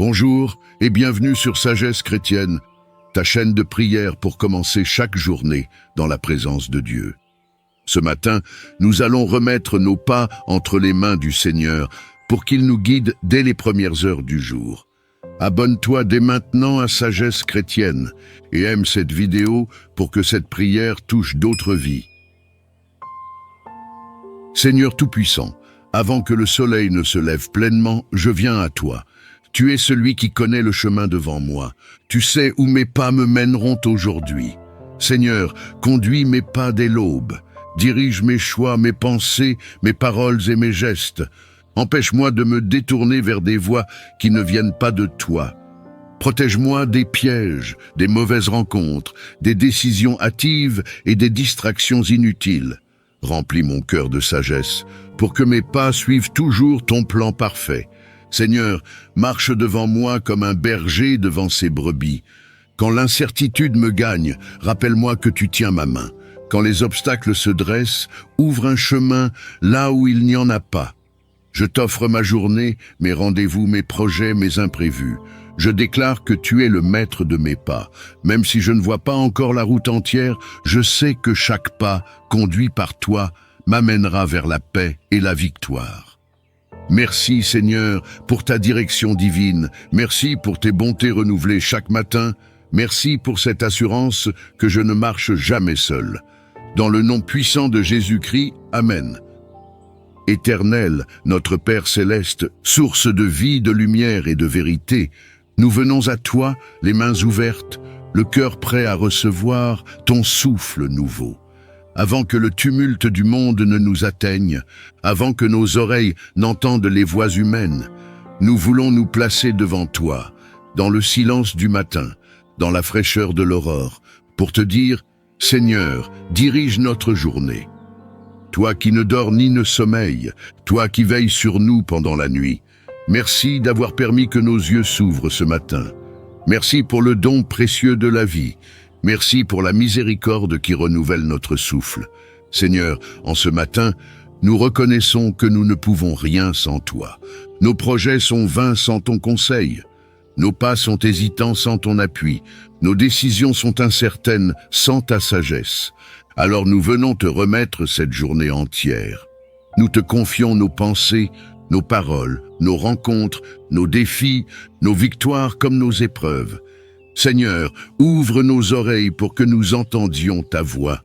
Bonjour et bienvenue sur Sagesse chrétienne, ta chaîne de prière pour commencer chaque journée dans la présence de Dieu. Ce matin, nous allons remettre nos pas entre les mains du Seigneur pour qu'il nous guide dès les premières heures du jour. Abonne-toi dès maintenant à Sagesse chrétienne et aime cette vidéo pour que cette prière touche d'autres vies. Seigneur Tout-Puissant, avant que le soleil ne se lève pleinement, je viens à toi. Tu es celui qui connaît le chemin devant moi. Tu sais où mes pas me mèneront aujourd'hui. Seigneur, conduis mes pas dès l'aube. Dirige mes choix, mes pensées, mes paroles et mes gestes. Empêche-moi de me détourner vers des voies qui ne viennent pas de toi. Protège-moi des pièges, des mauvaises rencontres, des décisions hâtives et des distractions inutiles. Remplis mon cœur de sagesse pour que mes pas suivent toujours ton plan parfait. Seigneur, marche devant moi comme un berger devant ses brebis. Quand l'incertitude me gagne, rappelle-moi que tu tiens ma main. Quand les obstacles se dressent, ouvre un chemin là où il n'y en a pas. Je t'offre ma journée, mes rendez-vous, mes projets, mes imprévus. Je déclare que tu es le maître de mes pas. Même si je ne vois pas encore la route entière, je sais que chaque pas, conduit par toi, m'amènera vers la paix et la victoire. Merci Seigneur pour ta direction divine, merci pour tes bontés renouvelées chaque matin, merci pour cette assurance que je ne marche jamais seul. Dans le nom puissant de Jésus-Christ, Amen. Éternel, notre Père céleste, source de vie, de lumière et de vérité, nous venons à toi, les mains ouvertes, le cœur prêt à recevoir ton souffle nouveau. Avant que le tumulte du monde ne nous atteigne, avant que nos oreilles n'entendent les voix humaines, nous voulons nous placer devant toi, dans le silence du matin, dans la fraîcheur de l'aurore, pour te dire, Seigneur, dirige notre journée. Toi qui ne dors ni ne sommeilles, toi qui veilles sur nous pendant la nuit, merci d'avoir permis que nos yeux s'ouvrent ce matin. Merci pour le don précieux de la vie. Merci pour la miséricorde qui renouvelle notre souffle. Seigneur, en ce matin, nous reconnaissons que nous ne pouvons rien sans toi. Nos projets sont vains sans ton conseil. Nos pas sont hésitants sans ton appui. Nos décisions sont incertaines sans ta sagesse. Alors nous venons te remettre cette journée entière. Nous te confions nos pensées, nos paroles, nos rencontres, nos défis, nos victoires comme nos épreuves. Seigneur, ouvre nos oreilles pour que nous entendions ta voix.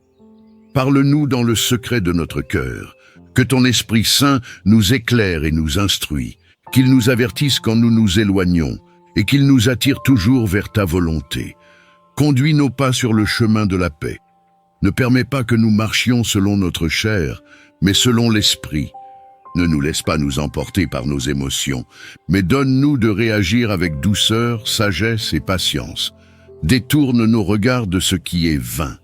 Parle-nous dans le secret de notre cœur, que ton Esprit Saint nous éclaire et nous instruit, qu'il nous avertisse quand nous nous éloignons et qu'il nous attire toujours vers ta volonté. Conduis nos pas sur le chemin de la paix. Ne permets pas que nous marchions selon notre chair, mais selon l'Esprit. Ne nous laisse pas nous emporter par nos émotions, mais donne-nous de réagir avec douceur, sagesse et patience. Détourne nos regards de ce qui est vain.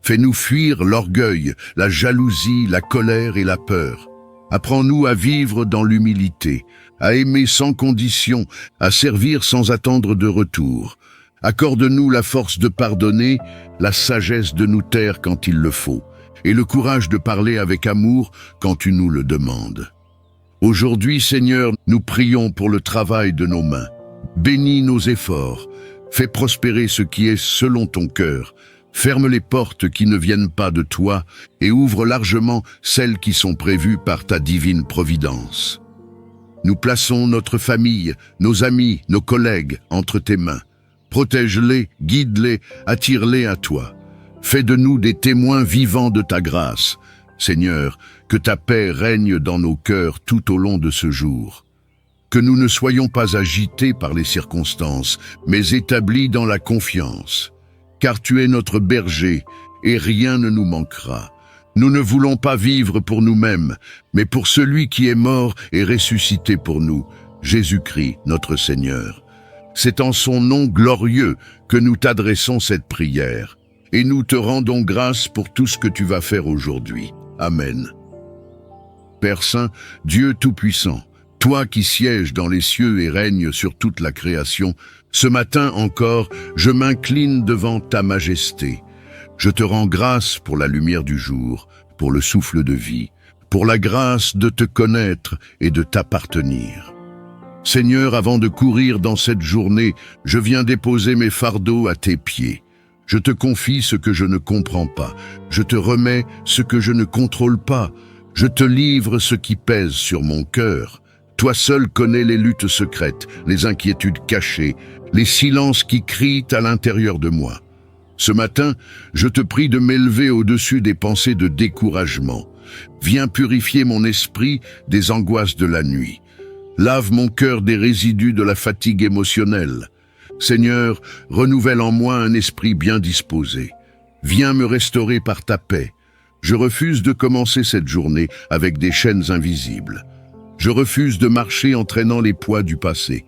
Fais-nous fuir l'orgueil, la jalousie, la colère et la peur. Apprends-nous à vivre dans l'humilité, à aimer sans condition, à servir sans attendre de retour. Accorde-nous la force de pardonner, la sagesse de nous taire quand il le faut, et le courage de parler avec amour quand tu nous le demandes. Aujourd'hui, Seigneur, nous prions pour le travail de nos mains. Bénis nos efforts, fais prospérer ce qui est selon ton cœur, ferme les portes qui ne viennent pas de toi et ouvre largement celles qui sont prévues par ta divine providence. Nous plaçons notre famille, nos amis, nos collègues entre tes mains. Protège-les, guide-les, attire-les à toi. Fais de nous des témoins vivants de ta grâce. Seigneur, que ta paix règne dans nos cœurs tout au long de ce jour. Que nous ne soyons pas agités par les circonstances, mais établis dans la confiance. Car tu es notre berger, et rien ne nous manquera. Nous ne voulons pas vivre pour nous-mêmes, mais pour celui qui est mort et ressuscité pour nous, Jésus-Christ, notre Seigneur. C'est en son nom glorieux que nous t'adressons cette prière, et nous te rendons grâce pour tout ce que tu vas faire aujourd'hui. Amen. Père Saint, Dieu Tout-Puissant, toi qui sièges dans les cieux et règnes sur toute la création, ce matin encore, je m'incline devant ta majesté. Je te rends grâce pour la lumière du jour, pour le souffle de vie, pour la grâce de te connaître et de t'appartenir. Seigneur, avant de courir dans cette journée, je viens déposer mes fardeaux à tes pieds. Je te confie ce que je ne comprends pas. Je te remets ce que je ne contrôle pas. Je te livre ce qui pèse sur mon cœur. Toi seul connais les luttes secrètes, les inquiétudes cachées, les silences qui crient à l'intérieur de moi. Ce matin, je te prie de m'élever au-dessus des pensées de découragement. Viens purifier mon esprit des angoisses de la nuit. Lave mon cœur des résidus de la fatigue émotionnelle. Seigneur, renouvelle en moi un esprit bien disposé. Viens me restaurer par ta paix. Je refuse de commencer cette journée avec des chaînes invisibles. Je refuse de marcher en traînant les poids du passé.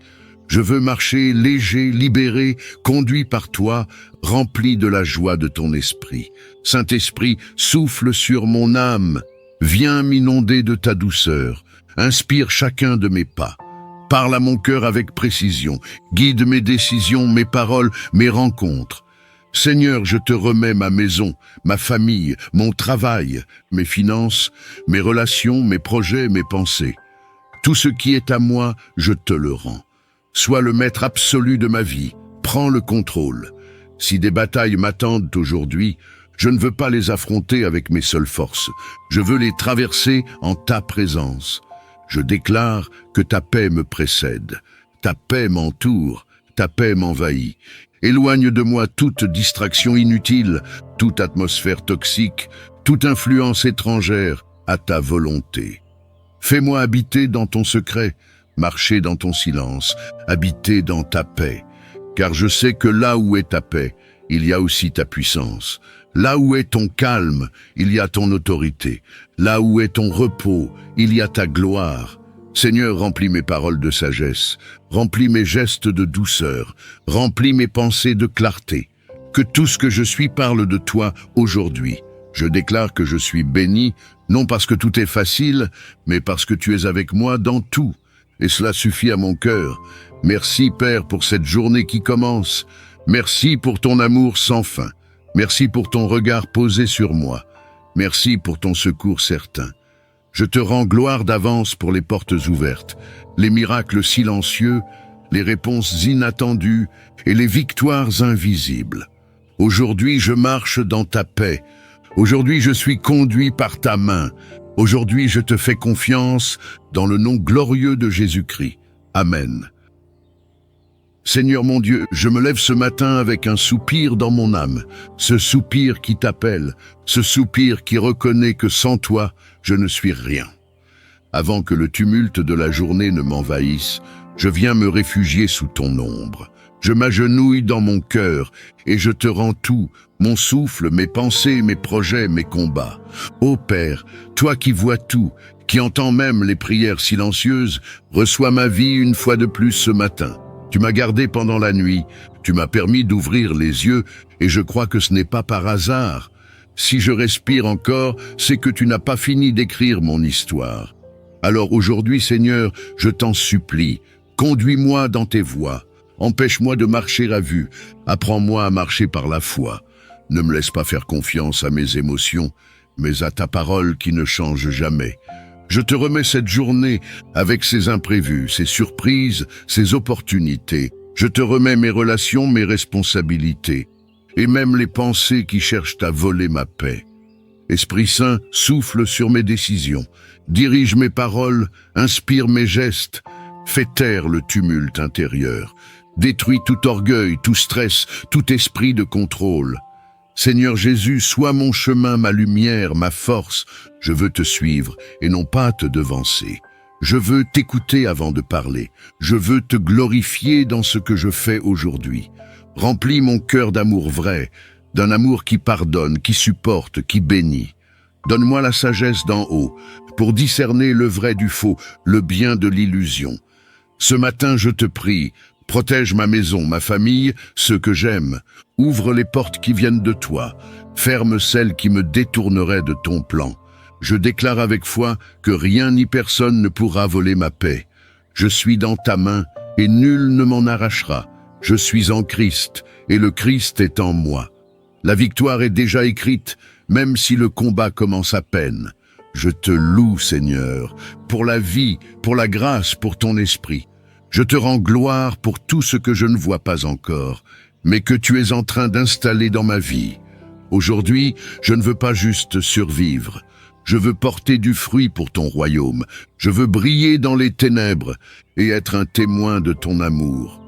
Je veux marcher léger, libéré, conduit par toi, rempli de la joie de ton esprit. Saint-Esprit, souffle sur mon âme. Viens m'inonder de ta douceur. Inspire chacun de mes pas. Parle à mon cœur avec précision. Guide mes décisions, mes paroles, mes rencontres. Seigneur, je te remets ma maison, ma famille, mon travail, mes finances, mes relations, mes projets, mes pensées. Tout ce qui est à moi, je te le rends. Sois le maître absolu de ma vie. Prends le contrôle. Si des batailles m'attendent aujourd'hui, je ne veux pas les affronter avec mes seules forces. Je veux les traverser en ta présence. Je déclare que ta paix me précède. Ta paix m'entoure. Ta paix m'envahit. Éloigne de moi toute distraction inutile, toute atmosphère toxique, toute influence étrangère à ta volonté. Fais-moi habiter dans ton secret, marcher dans ton silence, habiter dans ta paix. Car je sais que là où est ta paix, il y a aussi ta puissance. Là où est ton calme, il y a ton autorité. Là où est ton repos, il y a ta gloire. Seigneur, remplis mes paroles de sagesse, remplis mes gestes de douceur, remplis mes pensées de clarté. Que tout ce que je suis parle de toi aujourd'hui. Je déclare que je suis béni, non parce que tout est facile, mais parce que tu es avec moi dans tout. Et cela suffit à mon cœur. Merci, Père, pour cette journée qui commence. Merci pour ton amour sans fin. Merci pour ton regard posé sur moi. Merci pour ton secours certain. Je te rends gloire d'avance pour les portes ouvertes, les miracles silencieux, les réponses inattendues et les victoires invisibles. Aujourd'hui, je marche dans ta paix. Aujourd'hui, je suis conduit par ta main. Aujourd'hui, je te fais confiance dans le nom glorieux de Jésus-Christ. Amen. Seigneur mon Dieu, je me lève ce matin avec un soupir dans mon âme, ce soupir qui t'appelle, ce soupir qui reconnaît que sans toi, je ne suis rien. Avant que le tumulte de la journée ne m'envahisse, je viens me réfugier sous ton ombre. Je m'agenouille dans mon cœur et je te rends tout, mon souffle, mes pensées, mes projets, mes combats. Ô Père, toi qui vois tout, qui entends même les prières silencieuses, reçois ma vie une fois de plus ce matin. Tu m'as gardé pendant la nuit, tu m'as permis d'ouvrir les yeux et je crois que ce n'est pas par hasard. Si je respire encore, c'est que tu n'as pas fini d'écrire mon histoire. Alors aujourd'hui, Seigneur, je t'en supplie, conduis-moi dans tes voies, empêche-moi de marcher à vue, apprends-moi à marcher par la foi. Ne me laisse pas faire confiance à mes émotions, mais à ta parole qui ne change jamais. Je te remets cette journée avec ses imprévus, ses surprises, ses opportunités. Je te remets mes relations, mes responsabilités, et même les pensées qui cherchent à voler ma paix. Esprit Saint, souffle sur mes décisions, dirige mes paroles, inspire mes gestes, fais taire le tumulte intérieur, détruis tout orgueil, tout stress, tout esprit de contrôle. Seigneur Jésus, sois mon chemin, ma lumière, ma force. Je veux te suivre et non pas te devancer. Je veux t'écouter avant de parler. Je veux te glorifier dans ce que je fais aujourd'hui. Remplis mon cœur d'amour vrai, d'un amour qui pardonne, qui supporte, qui bénit. Donne-moi la sagesse d'en haut pour discerner le vrai du faux, le bien de l'illusion. Ce matin, je te prie, protège ma maison, ma famille, ceux que j'aime. Ouvre les portes qui viennent de toi. Ferme celles qui me détourneraient de ton plan. Je déclare avec foi que rien ni personne ne pourra voler ma paix. Je suis dans ta main et nul ne m'en arrachera. Je suis en Christ et le Christ est en moi. La victoire est déjà écrite, même si le combat commence à peine. Je te loue, Seigneur, pour la vie, pour la grâce, pour ton esprit. Je te rends gloire pour tout ce que je ne vois pas encore, mais que tu es en train d'installer dans ma vie. Aujourd'hui, je ne veux pas juste survivre. Je veux porter du fruit pour ton royaume. Je veux briller dans les ténèbres et être un témoin de ton amour.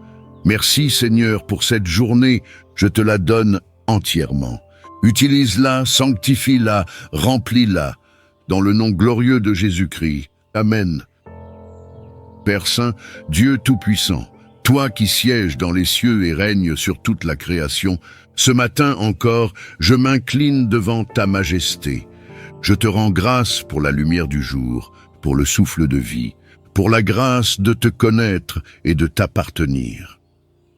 Merci Seigneur pour cette journée, je te la donne entièrement. Utilise-la, sanctifie-la, remplis-la. Dans le nom glorieux de Jésus-Christ. Amen. Père Saint, Dieu Tout-Puissant, toi qui sièges dans les cieux et règnes sur toute la création, ce matin encore, je m'incline devant ta majesté. Je te rends grâce pour la lumière du jour, pour le souffle de vie, pour la grâce de te connaître et de t'appartenir.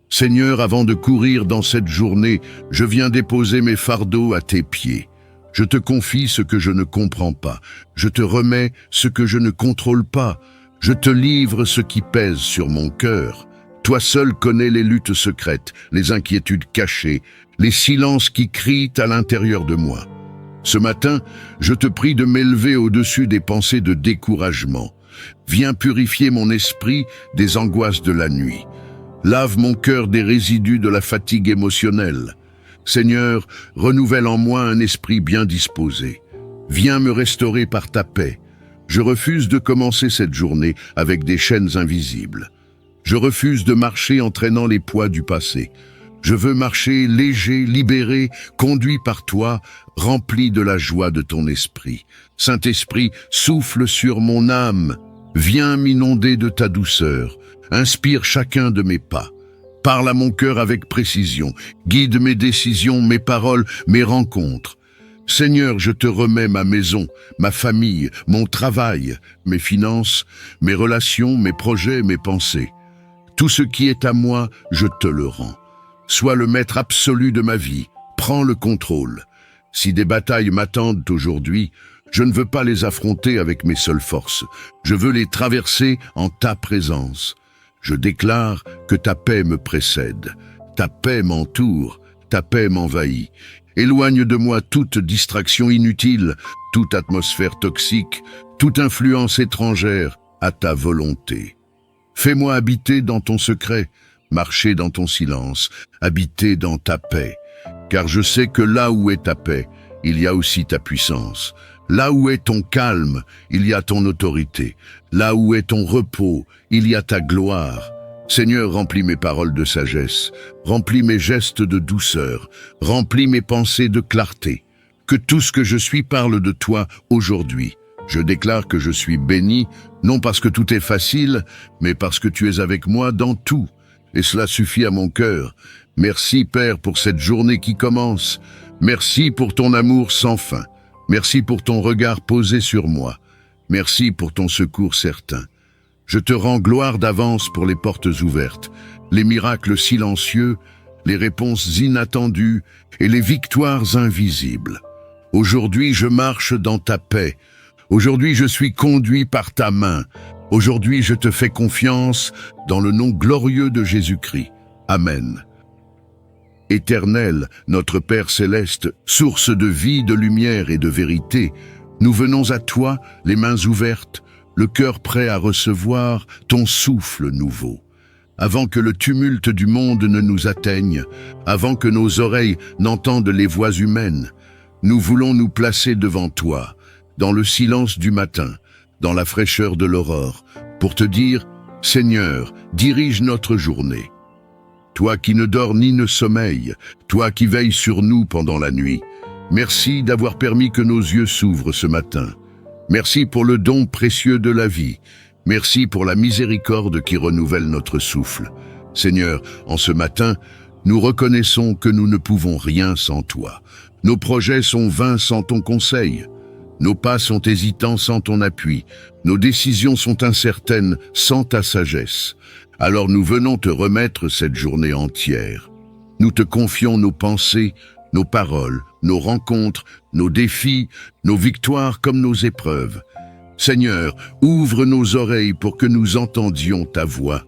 Seigneur, avant de courir dans cette journée, je viens déposer mes fardeaux à tes pieds. Je te confie ce que je ne comprends pas. Je te remets ce que je ne contrôle pas. Je te livre ce qui pèse sur mon cœur. Toi seul connais les luttes secrètes, les inquiétudes cachées, les silences qui crient à l'intérieur de moi. Ce matin, je te prie de m'élever au-dessus des pensées de découragement. Viens purifier mon esprit des angoisses de la nuit. Lave mon cœur des résidus de la fatigue émotionnelle. Seigneur, renouvelle en moi un esprit bien disposé. Viens me restaurer par ta paix. Je refuse de commencer cette journée avec des chaînes invisibles. Je refuse de marcher en traînant les poids du passé. Je veux marcher léger, libéré, conduit par toi, rempli de la joie de ton esprit. Saint-Esprit, souffle sur mon âme. Viens m'inonder de ta douceur. Inspire chacun de mes pas. Parle à mon cœur avec précision. Guide mes décisions, mes paroles, mes rencontres. Seigneur, je te remets ma maison, ma famille, mon travail, mes finances, mes relations, mes projets, mes pensées. Tout ce qui est à moi, je te le rends. Sois le maître absolu de ma vie. Prends le contrôle. Si des batailles m'attendent aujourd'hui, je ne veux pas les affronter avec mes seules forces. Je veux les traverser en ta présence. Je déclare que ta paix me précède. Ta paix m'entoure. Ta paix m'envahit. Éloigne de moi toute distraction inutile, toute atmosphère toxique, toute influence étrangère à ta volonté. Fais-moi habiter dans ton secret, marcher dans ton silence, habiter dans ta paix. Car je sais que là où est ta paix, il y a aussi ta puissance. Là où est ton calme, il y a ton autorité. Là où est ton repos, il y a ta gloire. Seigneur, remplis mes paroles de sagesse, remplis mes gestes de douceur, remplis mes pensées de clarté. Que tout ce que je suis parle de toi aujourd'hui. Je déclare que je suis béni, non parce que tout est facile, mais parce que tu es avec moi dans tout. Et cela suffit à mon cœur. Merci Père pour cette journée qui commence. Merci pour ton amour sans fin. Merci pour ton regard posé sur moi. Merci pour ton secours certain. Je te rends gloire d'avance pour les portes ouvertes, les miracles silencieux, les réponses inattendues et les victoires invisibles. Aujourd'hui, je marche dans ta paix. Aujourd'hui, je suis conduit par ta main. Aujourd'hui, je te fais confiance dans le nom glorieux de Jésus-Christ. Amen. Éternel, notre Père céleste, source de vie, de lumière et de vérité, nous venons à toi, les mains ouvertes, le cœur prêt à recevoir ton souffle nouveau. Avant que le tumulte du monde ne nous atteigne, avant que nos oreilles n'entendent les voix humaines, nous voulons nous placer devant toi, dans le silence du matin, dans la fraîcheur de l'aurore, pour te dire, Seigneur, dirige notre journée. Toi qui ne dors ni ne sommeilles, toi qui veilles sur nous pendant la nuit, merci d'avoir permis que nos yeux s'ouvrent ce matin. Merci pour le don précieux de la vie. Merci pour la miséricorde qui renouvelle notre souffle. Seigneur, en ce matin, nous reconnaissons que nous ne pouvons rien sans toi. Nos projets sont vains sans ton conseil. Nos pas sont hésitants sans ton appui. Nos décisions sont incertaines sans ta sagesse. Alors nous venons te remettre cette journée entière. Nous te confions nos pensées, nos paroles, nos rencontres, nos défis, nos victoires comme nos épreuves. Seigneur, ouvre nos oreilles pour que nous entendions ta voix.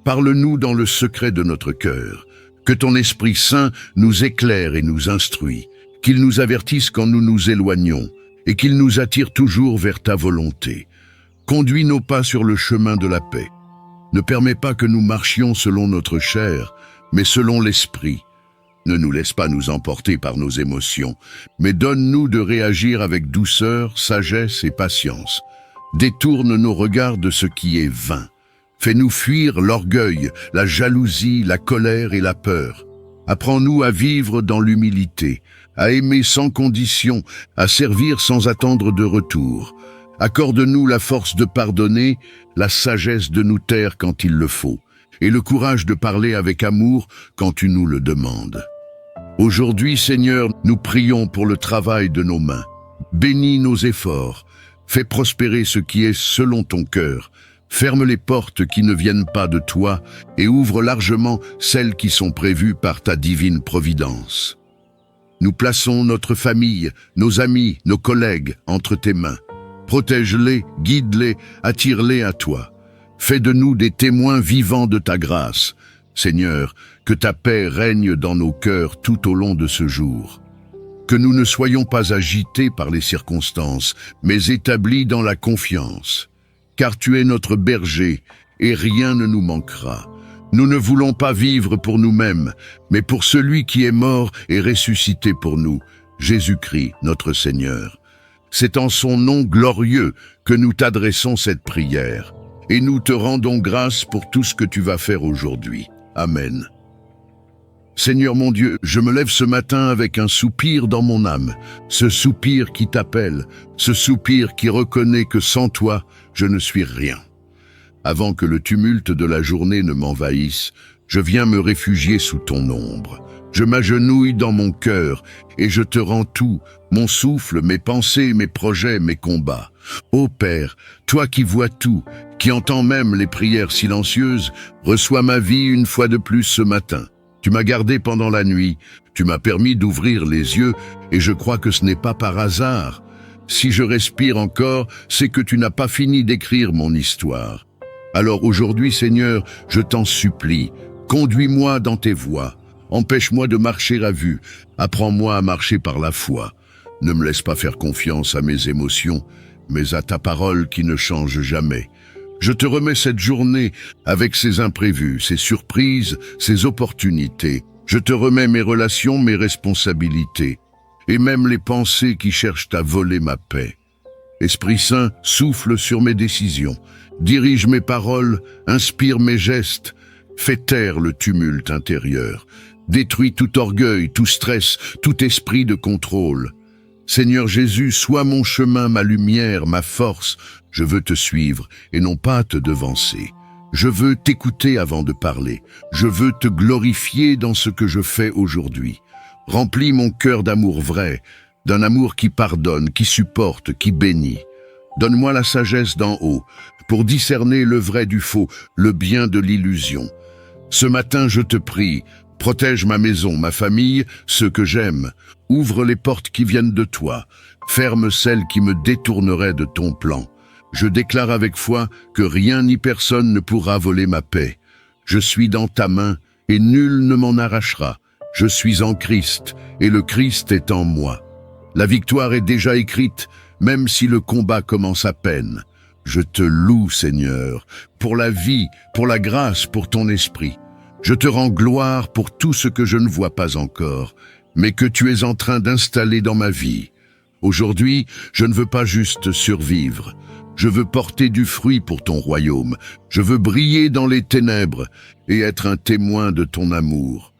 Parle-nous dans le secret de notre cœur. Que ton Esprit Saint nous éclaire et nous instruit, qu'il nous avertisse quand nous nous éloignons et qu'il nous attire toujours vers ta volonté. Conduis nos pas sur le chemin de la paix. Ne permets pas que nous marchions selon notre chair, mais selon l'esprit. Ne nous laisse pas nous emporter par nos émotions, mais donne-nous de réagir avec douceur, sagesse et patience. Détourne nos regards de ce qui est vain. Fais-nous fuir l'orgueil, la jalousie, la colère et la peur. Apprends-nous à vivre dans l'humilité, à aimer sans condition, à servir sans attendre de retour. Accorde-nous la force de pardonner, la sagesse de nous taire quand il le faut, et le courage de parler avec amour quand tu nous le demandes. Aujourd'hui, Seigneur, nous prions pour le travail de nos mains. Bénis nos efforts, fais prospérer ce qui est selon ton cœur. Ferme les portes qui ne viennent pas de toi et ouvre largement celles qui sont prévues par ta divine providence. Nous plaçons notre famille, nos amis, nos collègues entre tes mains. Protège-les, guide-les, attire-les à toi. Fais de nous des témoins vivants de ta grâce. Seigneur, que ta paix règne dans nos cœurs tout au long de ce jour. Que nous ne soyons pas agités par les circonstances, mais établis dans la confiance. Car tu es notre berger, et rien ne nous manquera. Nous ne voulons pas vivre pour nous-mêmes, mais pour celui qui est mort et ressuscité pour nous, Jésus-Christ, notre Seigneur. C'est en son nom glorieux que nous t'adressons cette prière, et nous te rendons grâce pour tout ce que tu vas faire aujourd'hui. Amen. Seigneur mon Dieu, je me lève ce matin avec un soupir dans mon âme, ce soupir qui t'appelle, ce soupir qui reconnaît que sans toi, je ne suis rien. Avant que le tumulte de la journée ne m'envahisse, je viens me réfugier sous ton ombre. Je m'agenouille dans mon cœur et je te rends tout, mon souffle, mes pensées, mes projets, mes combats. Ô Père, toi qui vois tout, qui entends même les prières silencieuses, reçois ma vie une fois de plus ce matin. Tu m'as gardé pendant la nuit, tu m'as permis d'ouvrir les yeux et je crois que ce n'est pas par hasard. Si je respire encore, c'est que tu n'as pas fini d'écrire mon histoire. Alors aujourd'hui, Seigneur, je t'en supplie, conduis-moi dans tes voies, empêche-moi de marcher à vue, apprends-moi à marcher par la foi. Ne me laisse pas faire confiance à mes émotions, mais à ta parole qui ne change jamais. Je te remets cette journée avec ses imprévus, ses surprises, ses opportunités. Je te remets mes relations, mes responsabilités, et même les pensées qui cherchent à voler ma paix. Esprit Saint, souffle sur mes décisions, dirige mes paroles, inspire mes gestes, fais taire le tumulte intérieur, détruis tout orgueil, tout stress, tout esprit de contrôle. Seigneur Jésus, sois mon chemin, ma lumière, ma force. Je veux te suivre et non pas te devancer. Je veux t'écouter avant de parler. Je veux te glorifier dans ce que je fais aujourd'hui. Remplis mon cœur d'amour vrai, d'un amour qui pardonne, qui supporte, qui bénit. Donne-moi la sagesse d'en haut pour discerner le vrai du faux, le bien de l'illusion. Ce matin, je te prie, protège ma maison, ma famille, ceux que j'aime. Ouvre les portes qui viennent de toi. Ferme celles qui me détourneraient de ton plan. Je déclare avec foi que rien ni personne ne pourra voler ma paix. Je suis dans ta main et nul ne m'en arrachera. Je suis en Christ et le Christ est en moi. La victoire est déjà écrite, même si le combat commence à peine. Je te loue, Seigneur, pour la vie, pour la grâce, pour ton esprit. Je te rends gloire pour tout ce que je ne vois pas encore, mais que tu es en train d'installer dans ma vie. Aujourd'hui, je ne veux pas juste survivre. Je veux porter du fruit pour ton royaume. Je veux briller dans les ténèbres et être un témoin de ton amour.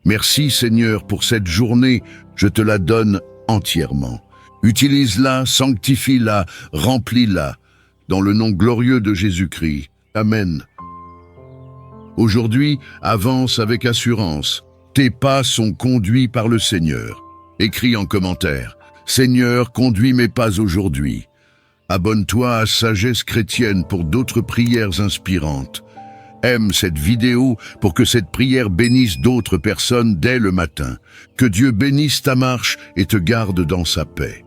Merci, Seigneur, pour cette journée. Je te la donne entièrement. Utilise-la, sanctifie-la, remplis-la. Dans le nom glorieux de Jésus-Christ. Amen. Aujourd'hui, avance avec assurance. Tes pas sont conduits par le Seigneur. Écris en commentaire. Seigneur, conduis mes pas aujourd'hui. Abonne-toi à Sagesse Chrétienne pour d'autres prières inspirantes. Aime cette vidéo pour que cette prière bénisse d'autres personnes dès le matin. Que Dieu bénisse ta marche et te garde dans sa paix.